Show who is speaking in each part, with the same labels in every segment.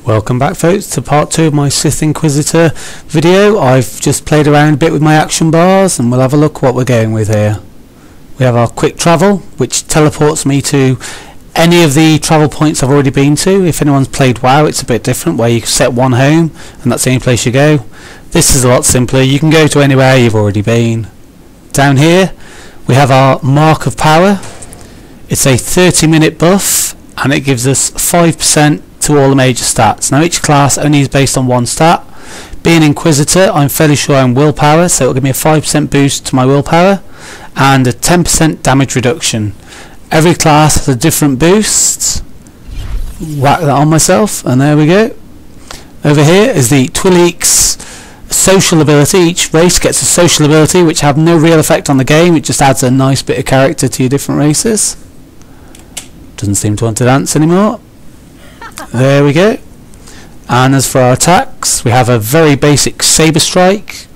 Speaker 1: Welcome back, folks, to part 2 of my Sith Inquisitor video. I've just played around a bit with my action bars and we'll have a look what we're going with here. We have our quick travel, which teleports me to any of the travel points I've already been to. If anyone's played WoW, it's a bit different, where you set one home and that's the only place you go. This is a lot simpler. You can go to anywhere you've already been. Down here we have our Mark of Power. It's a 30-minute buff and it gives us 5% to all the major stats. Now each class only is based on one stat. Being Inquisitor, I'm fairly sure I'm willpower, so it'll give me a 5% boost to my willpower and a 10% damage reduction. Every class has a different boost. Whack that on myself and there we go. Over here is the Twi'lek's social ability. Each race gets a social ability which have no real effect on the game. It just adds a nice bit of character to your different races. Doesn't seem to want to dance anymore. There we go. And as for our attacks, we have a very basic Saber Strike.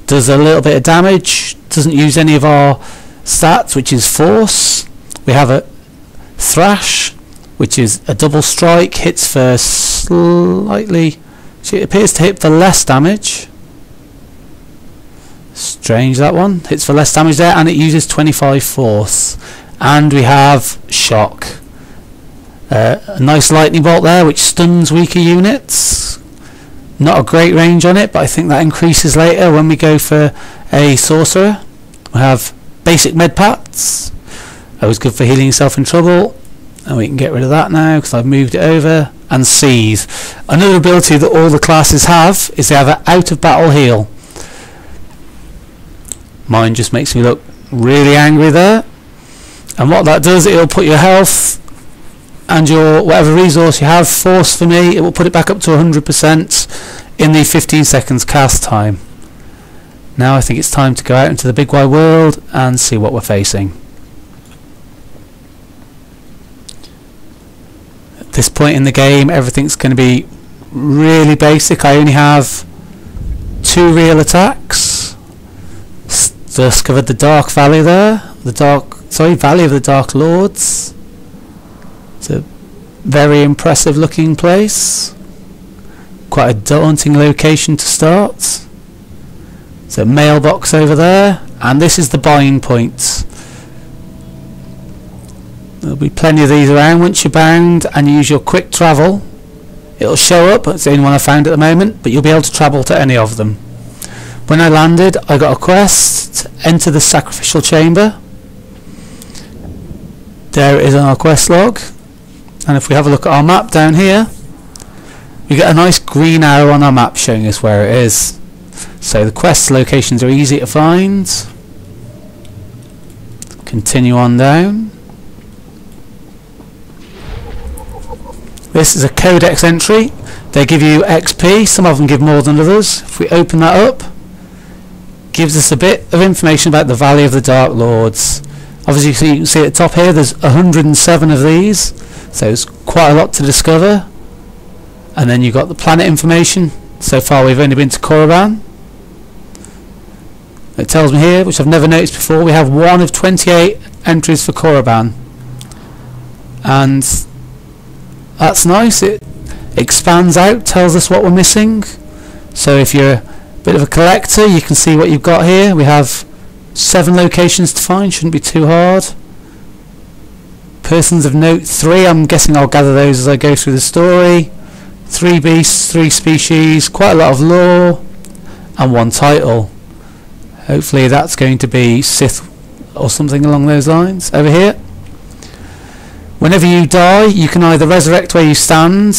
Speaker 1: Does a little bit of damage. Doesn't use any of our stats, which is Force. We have a Thrash, which is a double strike. Hits for slightly... it appears to hit for less damage. Strange, that one. Hits for less damage there, and it uses 25 Force. And we have Shock. A nice lightning bolt there which stuns weaker units. Not a great range on it, but I think that increases later when we go for a sorcerer. We have basic medpats. Always good for healing yourself in trouble. And we can get rid of that now because I've moved it over. And Seize. Another ability that all the classes have is they have an out of battle heal. Mine just makes me look really angry there. And what that does, it'll put your health and your whatever resource you have, Force for me, it will put it back up to 100% in the 15 seconds cast time. Now I think it's time to go out into the big wide world and see what we're facing. At this point in the game, everything's going to be really basic. I only have 2 real attacks. Discovered the Dark Valley there. Valley of the Dark Lords. It's a very impressive looking place. Quite a daunting location to start. There's a mailbox over there, and this is the bind point. There'll be plenty of these around. Once you're bound and you use your quick travel, it'll show up. It's the only one I found at the moment, but you'll be able to travel to any of them. When I landed, I got a quest to enter the sacrificial chamber. There it is on our quest log. And if we have a look at our map down here, we get a nice green arrow on our map showing us where it is. So the quest locations are easy to find. Continue on down. This is a codex entry. They give you XP. Some of them give more than others. If we open that up, gives us a bit of information about the Valley of the Dark Lords. Obviously you can see at the top here there's 107 of these, so it's quite a lot to discover. And then you've got the planet information. So far we've only been to Korriban. It tells me here, which I've never noticed before, we have 1 of 28 entries for Korriban. And that's nice. It expands out, tells us what we're missing. So if you're a bit of a collector, you can see what you've got here. We have 7 locations to find, shouldn't be too hard. Persons of note 3, I'm guessing I'll gather those as I go through the story. 3 beasts, 3 species, quite a lot of lore, and 1 title. Hopefully that's going to be Sith or something along those lines. Over here, whenever you die, you can either resurrect where you stand.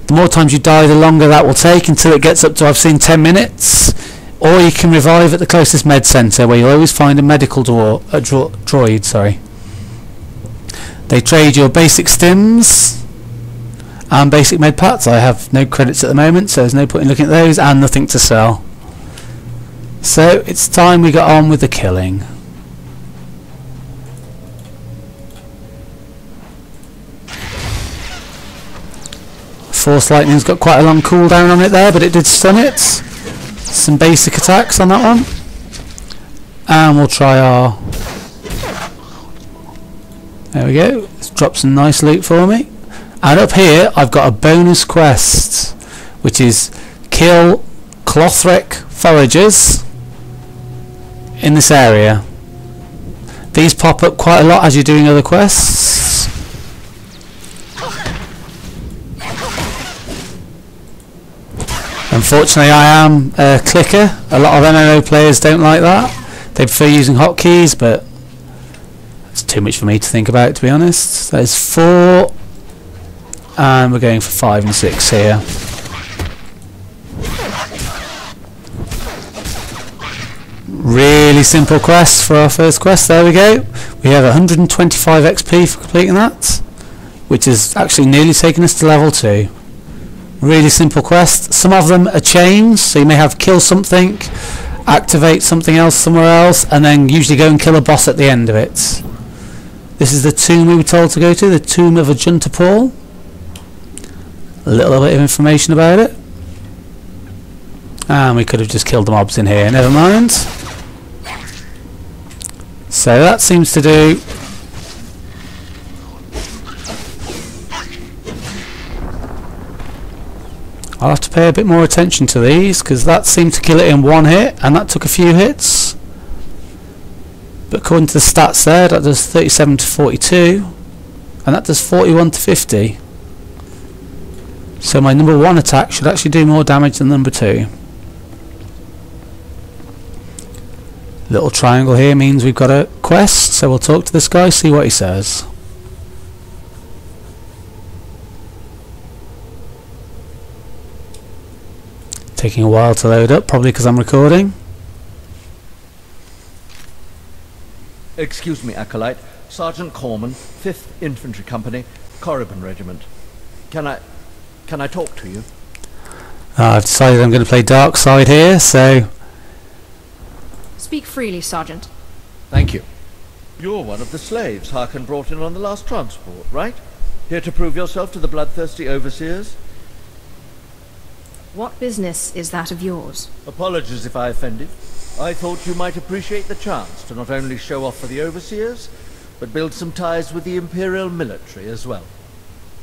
Speaker 1: The more times you die, the longer that will take, until it gets up to, I've seen, 10 minutes. Or you can revive at the closest med centre, where you'll always find a medical droid. Sorry. They trade your basic stims and basic med pats. I have no credits at the moment, so there's no point in looking at those, and nothing to sell. So it's time we got on with the killing. Force Lightning's got quite a long cooldown on it there, but it did stun it. Some basic attacks on that one, and we'll try our... There we go. Let's drop some nice loot for me. And up here I've got a bonus quest, which is kill Clothrek foragers in this area. These pop up quite a lot as you're doing other quests. Unfortunately I am a clicker. A lot of MMO players don't like that. They prefer using hotkeys, but it's too much for me to think about, to be honest. There's 4 and we're going for 5 and 6 here. Really simple quest for our first quest. There we go. We have 125 XP for completing that, which has actually nearly taken us to level 2. Really simple quest. Some of them are chains, so you may have kill something, activate something else somewhere else, and then usually go and kill a boss at the end of it. This is the tomb we were told to go to, the tomb of Ajuntapal. A little bit of information about it. And we could have just killed the mobs in here, never mind. So that seems to do. I'll have to pay a bit more attention to these, because that seemed to kill it in 1 hit, and that took a few hits. But according to the stats there, that does 37 to 42, and that does 41 to 50. So my number 1 attack should actually do more damage than number 2. Little triangle here means we've got a quest, so we'll talk to this guy, see what he says. Taking a while to load up, probably because I'm recording.
Speaker 2: Excuse me, Acolyte. Sergeant Corman, 5th Infantry Company, Korriban Regiment. Can I talk to you?
Speaker 1: I've decided I'm going to play Dark Side here, so...
Speaker 3: Speak freely, Sergeant.
Speaker 2: Thank you. You're one of the slaves Harkin brought in on the last transport, right? Here to prove yourself to the bloodthirsty overseers?
Speaker 3: What business is that of yours?
Speaker 2: Apologies if I offended. I thought you might appreciate the chance to not only show off for the overseers, but build some ties with the Imperial military as well.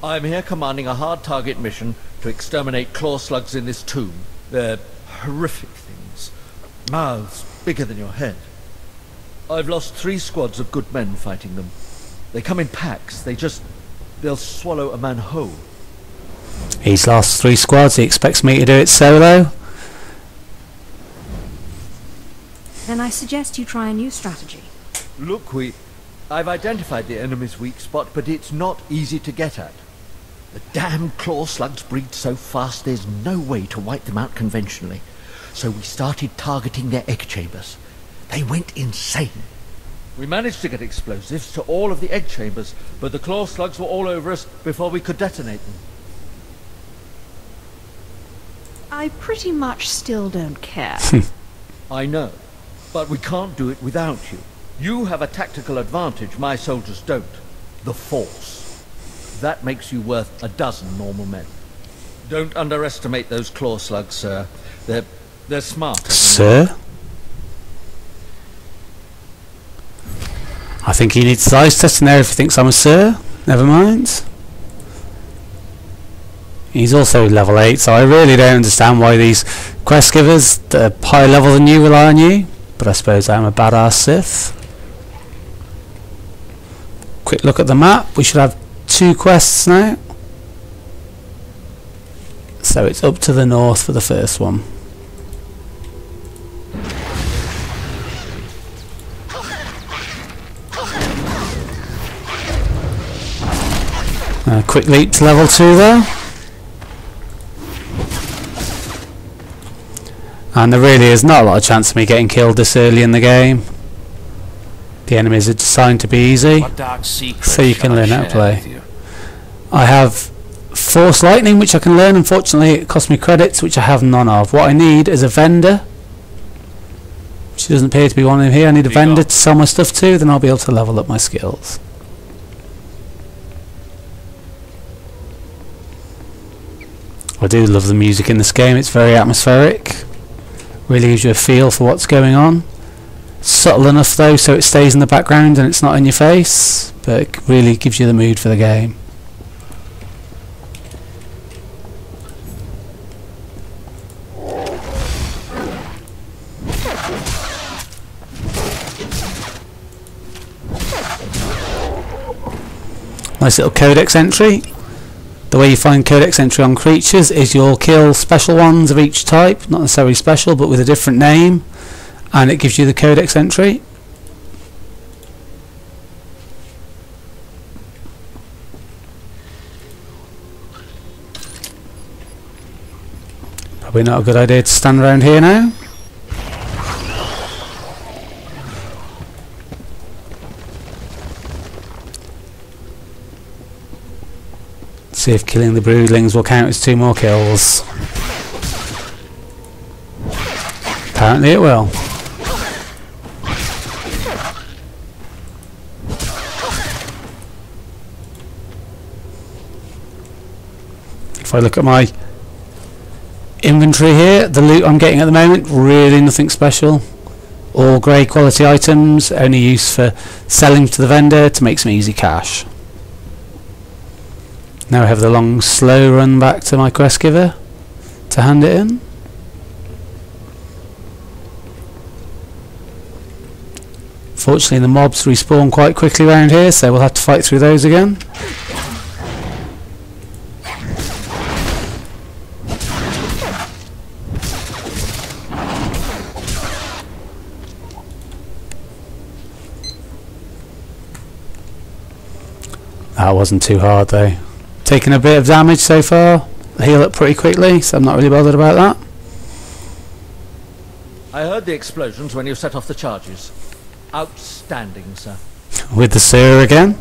Speaker 2: I'm here commanding a hard target mission to exterminate claw slugs in this tomb. They're horrific things. Mouths bigger than your head. I've lost 3 squads of good men fighting them. They come in packs. They'll swallow a man whole.
Speaker 1: He's lost 3 squads, he expects me to do it solo.
Speaker 3: Then I suggest you try a new strategy.
Speaker 2: Look, I've identified the enemy's weak spot, but it's not easy to get at. The damn claw slugs breed so fast there's no way to wipe them out conventionally. So we started targeting their egg chambers. They went insane. We managed to get explosives to all of the egg chambers, but the claw slugs were all over us before we could detonate them.
Speaker 3: I pretty much still don't care.
Speaker 2: I know, but we can't do it without you. You have a tactical advantage my soldiers don't. The Force. That makes you worth a dozen normal men. Don't underestimate those claw slugs, sir. They're smart.
Speaker 1: Sir? I think he needs his eyes testing there if he thinks I'm a sir. Never mind. He's also level 8, so I really don't understand why these quest givers that are higher level than you rely on you. But I suppose I'm a badass Sith. Quick look at the map. We should have 2 quests now. So it's up to the north for the first one. A quick leap to level 2 there. And there really is not a lot of chance of me getting killed this early in the game. The enemies are designed to be easy, so you can learn how to play. I have Force Lightning, which I can learn. Unfortunately it costs me credits, which I have none of. What I need is a vendor, which doesn't appear to be one in here. I need a vendor to sell my stuff to, then I'll be able to level up my skills. I do love the music in this game. It's very atmospheric. Really gives you a feel for what's going on. Subtle enough though so it stays in the background and it's not in your face, but it really gives you the mood for the game. Nice little codex entry. The way you find codex entry on creatures is you'll kill special ones of each type, not necessarily special but with a different name, and it gives you the codex entry. Probably not a good idea to stand around here now. See if killing the broodlings will count as 2 more kills. Apparently it will. If I look at my inventory here, the loot I'm getting at the moment, really nothing special. All grey quality items, only use for selling to the vendor to make some easy cash. Now I have the long slow run back to my quest giver to hand it in. Fortunately the mobs respawn quite quickly around here, so we'll have to fight through those again. That wasn't too hard though. Taking a bit of damage so far. I heal up pretty quickly, so I'm not really bothered about that.
Speaker 2: I heard the explosions when you set off the charges. Outstanding, sir.
Speaker 1: With the sewer again.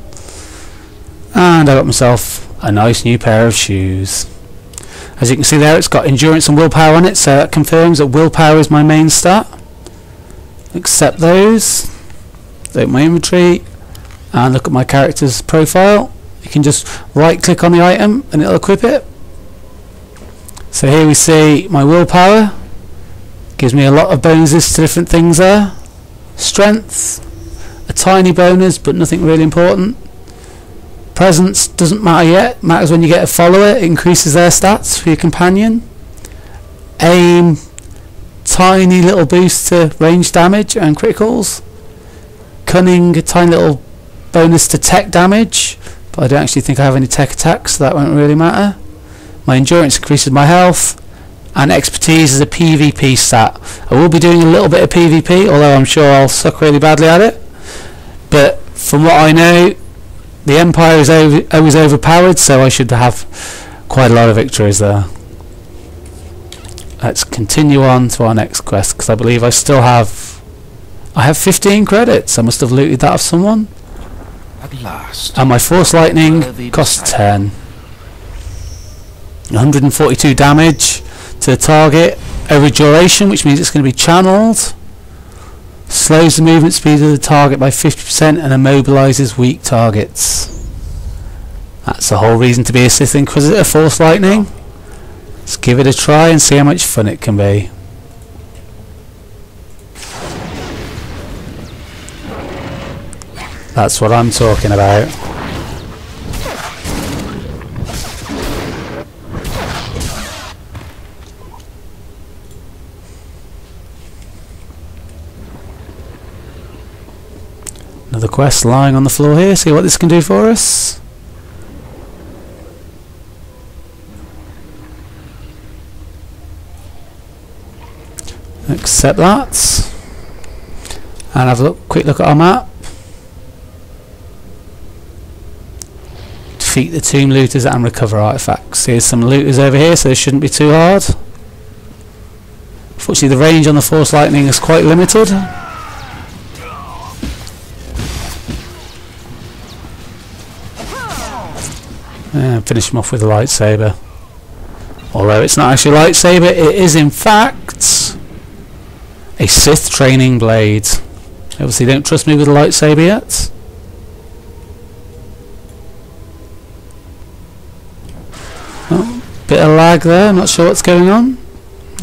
Speaker 1: And I got myself a nice new pair of shoes. As you can see there, it's got endurance and willpower on it, so that confirms that willpower is my main stat. Accept those. Open my inventory and look at my character's profile. You can just right click on the item and it'll equip it. So here we see my willpower. Gives me a lot of bonuses to different things there. Strength, a tiny bonus but nothing really important. Presence doesn't matter yet, matters when you get a follower, it increases their stats for your companion. Aim, tiny little boost to range damage and criticals. Cunning, a tiny little bonus to tech damage, but I don't actually think I have any tech attacks, so that won't really matter. My endurance increases my health, and expertise is a PvP stat. I will be doing a little bit of PvP, although I'm sure I'll suck really badly at it. But from what I know, the Empire is always overpowered, so I should have quite a lot of victories there. Let's continue on to our next quest, because I believe I still have... I have 15 credits. I must have looted that off someone.
Speaker 4: At last.
Speaker 1: And my Force Lightning costs 10. 142 damage to the target over duration, which means it's going to be channeled. Slows the movement speed of the target by 50% and immobilizes weak targets. That's the whole reason to be a Sith Inquisitor, Force Lightning. Let's give it a try and see how much fun it can be. That's what I'm talking about. Another quest lying on the floor here. See what this can do for us. Accept that. And have a quick look at our map. Defeat the tomb looters and recover artifacts. Here's some looters over here, so this shouldn't be too hard. Unfortunately, the range on the Force Lightning is quite limited. And finish him off with a lightsaber. Although it's not actually a lightsaber, it is in fact a Sith training blade. Obviously, don't trust me with a lightsaber yet. Oh, bit of lag there, I'm not sure what's going on.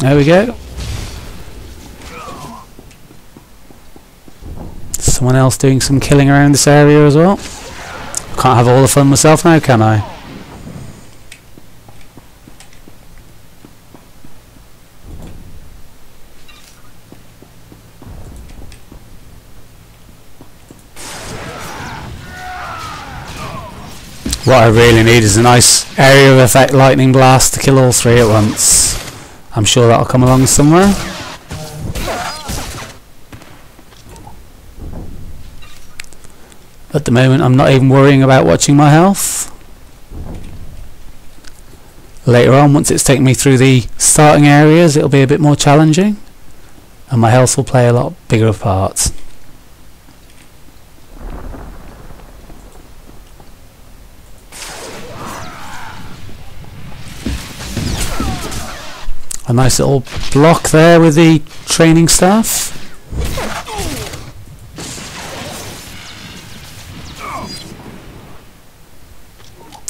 Speaker 1: There we go. Someone else doing some killing around this area as well. Can't have all the fun myself now, can I? What I really need is a nice area of effect lightning blast to kill all three at once. I'm sure that'll come along somewhere. At the moment I'm not even worrying about watching my health. Later on, once it's taken me through the starting areas, it'll be a bit more challenging and my health will play a lot bigger of part. A nice little block there with the training staff.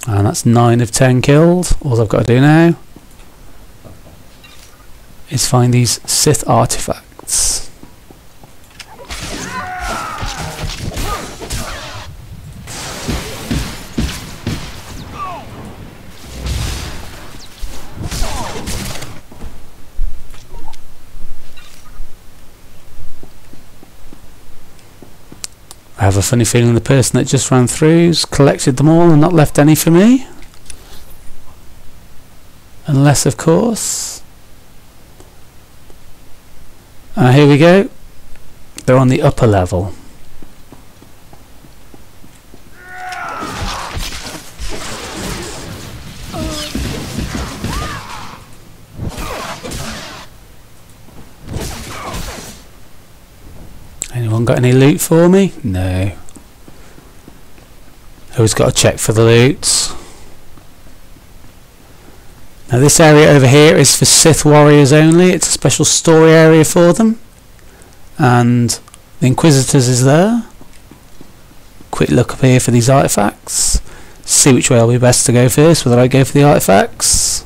Speaker 1: And that's 9 of 10 killed. All I've got to do now is find these Sith artifacts. I have a funny feeling the person that just ran through's collected them all and not left any for me. Unless, of course... here we go. They're on the upper level. Anyone got any loot for me? No. Always got to check for the loot. Now this area over here is for Sith warriors only. It's a special story area for them. And the Inquisitors is there. Quick look up here for these artifacts. See which way will be best to go first, whether I go for the artifacts.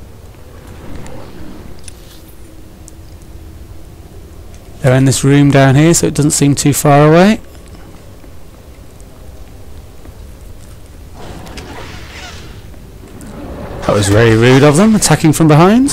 Speaker 1: They're in this room down here, so it doesn't seem too far away. That was very rude of them, attacking from behind.